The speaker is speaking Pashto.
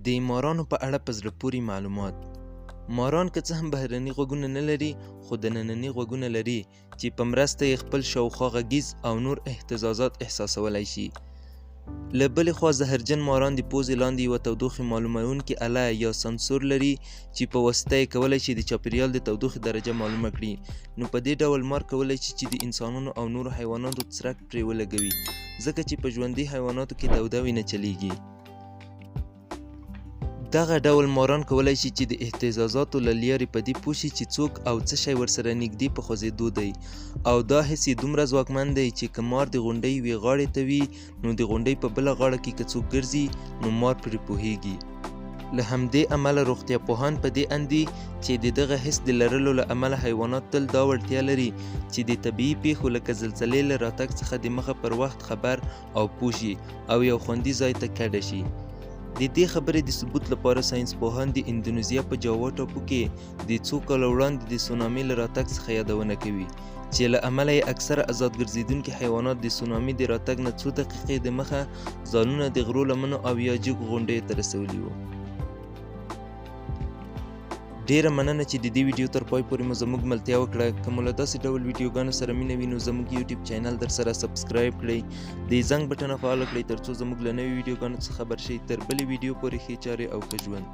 د مارانو په اړه په زړه پورې معلومات. ماران که څه هم بهرني غوږونه نه لري، خو دننني غوږونه لري چې په مرسته یې خپل شاوخوا غږیز او نور اهتزازات احساسولی شي. له بلې خوا زهرجن ماران د پوزې لاندې یوه تودوخې معلوموونکې اله یا سنسور لري چې په واسطه یې کولی شي د چاپیریال د تودوخې درجه معلومه کړي. نو په دې ډول مار کولی شي چې د انسانانو او نورو حیواناتو څرک پرې ولګوي، ځکه چې په ژوندي حیواناتو کې توده وینه چلیږي. دغه ډول ماران کولی شي چې د اهتزازاتو له لارې په دې پوه شي چې څوک او څه شی ورسره نږدې په خوځېدو دی، او دا حس یې دومره ځواکمن دی چې که مار د غونډۍ یوې غاړې ته وي، نو د غونډۍ په بله غاړه کې که څوک ګرځي نو مار پرې پوهیږي. له همدې امله روغتیا پوهان په دې اند دي چې د دغه حس د لرلو له امله حیوانات تل دا وړتیا لري چې د طبیعي پیښو لکه زلزلې له راتګ څخه د مخه پر وخت خبر او پوه شي او یو خوندي ځای ته کډه شي. د دې خبرې د ثبوت لپاره ساینس پوهان د اندونیزیا په جاوا ټاپو کې د څو کالو وړاندې د سونامي له راتګ څخه یادونه کوي، چې له امله یې اکثره ازاد ګرځېدونکي حیوانات د سونامي د راتګ نه څو دقیقې دمخه ځانونه د غرو لمنو او یا جګو غونډیو ته رسولي وو. ډیره مننه چې د دې ویډیو تر پای پورې مو زموږ ملتیا وکړه. که مو له داسې ډول ویډیوګانو سره مینه وي نو زموږ یوټیوب چینل در سره سبسکرایب کړئ، د زنګ بټنه فعاله کړئ ترڅو زموږ له نوې ویډیوګانو څخه خبر شئ. تر بلې ویډیو پورې ښې چارې او ښه ژوند.